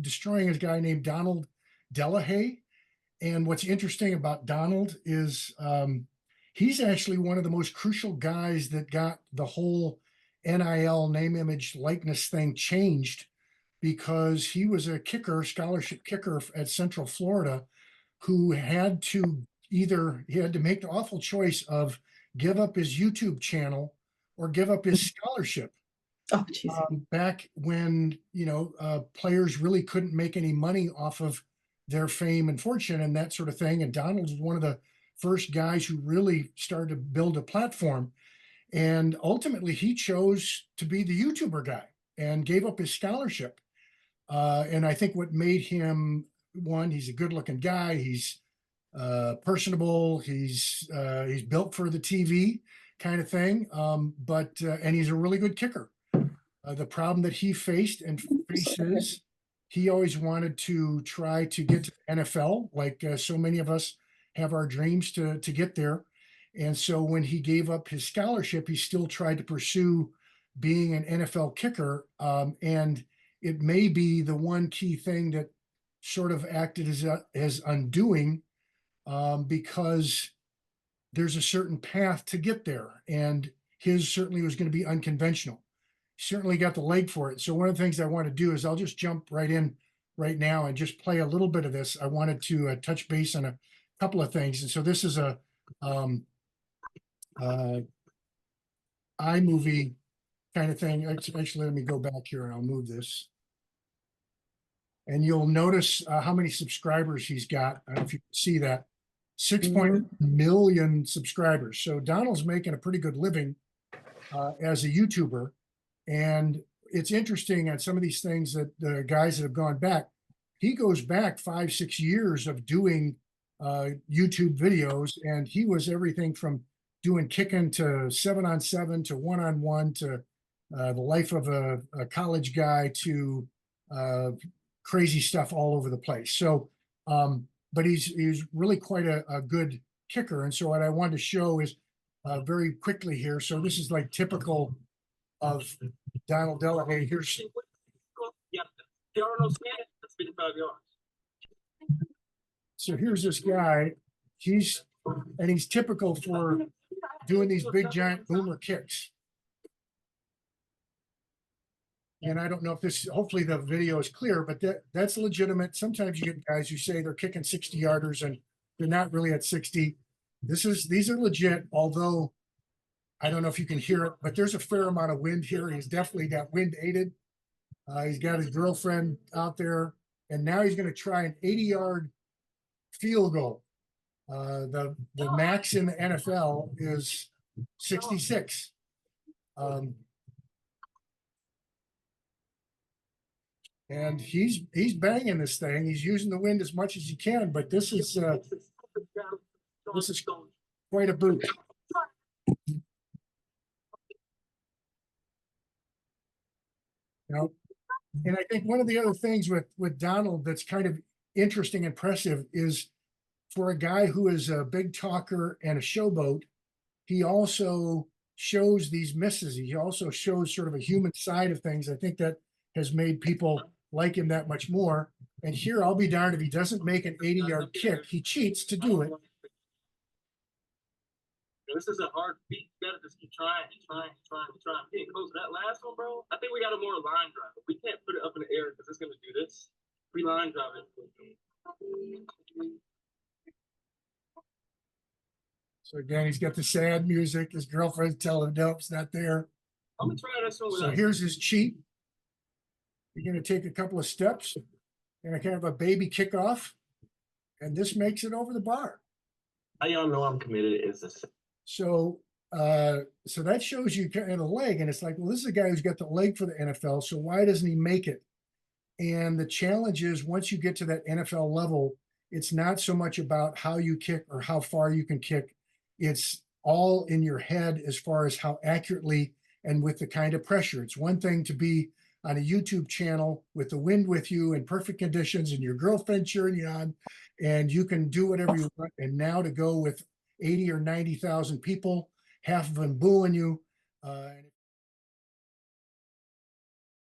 destroying a guy named Donald Delahaye. And what's interesting about Donald is he's actually one of the most crucial guys that got the whole NIL name, image, likeness thing changed, because he was a kicker, scholarship kicker at Central Florida, who had to he had to make the awful choice of give up his YouTube channel or give up his scholarship. Oh, geez. Back when, players really couldn't make any money off of their fame and fortune and that sort of thing. And Donald was one of the first guys who really started to build a platform. And ultimately, he chose to be the YouTuber guy and gave up his scholarship. And I think what made him, one, he's a good-looking guy. He's personable. He's built for the TV kind of thing. And he's a really good kicker. The problem that he faced and faces, he always wanted to try to get to the NFL, like so many of us have our dreams to get there. And so when he gave up his scholarship, he still tried to pursue being an NFL kicker. And it may be the one key thing that sort of acted as undoing, because there's a certain path to get there. And his certainly was going to be unconventional. Certainly got the leg for it. So one of the things I want to do is I'll just jump right in right now and just play a little bit of this. I wanted to touch base on a couple of things. And so this is a iMovie kind of thing. Actually, let me go back here and I'll move this. And you'll notice how many subscribers he's got. I don't know if you can see that. 6.1 million subscribers. So Donald's making a pretty good living as a YouTuber. And it's interesting on some of these things that the guys that have gone back, he goes back 5-6 years of doing YouTube videos. And he was everything from doing kicking to 7-on-7 to 1-on-1 to the life of a college guy to crazy stuff all over the place. So, but he's really quite a good kicker. And so what I wanted to show is very quickly here. So this is like typical of Donald Delahaye. Here's so here's this guy. He's typical for doing these big giant boomer kicks. And I don't know if this, hopefully the video is clear, but that's legitimate. Sometimes you get guys who say they're kicking 60-yarders and they're not really at 60. These are legit, although I don't know if you can hear it, but there's a fair amount of wind here. He's definitely got wind aided. He's got his girlfriend out there, and now he's going to try an 80-yard field goal. The max in the NFL is 66. And he's banging this thing. He's using the wind as much as he can, but this is quite a boot. Now, and I think one of the other things with Donald that's kind of interesting, impressive, is for a guy who is a big talker and a showboat, he also shows these misses. He also shows sort of a human side of things. I think that has made people like him that much more. And here, I'll be darned if he doesn't make an 80-yard kick. He cheats to do it. This is a hard beat. You gotta just keep trying and trying and trying and trying. Getting close to that last one, bro. I think we got a more line drive. We can't put it up in the air because it's gonna do this. We line drive it. So again, he's got the sad music. His girlfriend's telling him, nope, it's not there. I'm gonna try this one. So here's his cheat. You're gonna take a couple of steps and I kind of a baby kickoff, and this makes it over the bar. How y'all know I'm committed is this. So so that shows you kind of the leg, and it's like, well, this is a guy who's got the leg for the NFL, so why doesn't he make it? And the challenge is, once you get to that NFL level, it's not so much about how you kick or how far you can kick. It's all in your head as far as how accurately and with the kind of pressure. It's one thing to be on a YouTube channel with the wind with you in perfect conditions and your girlfriend cheering you on, and you can do whatever you want. And now to go with 80 or 90,000 people, half of them booing you.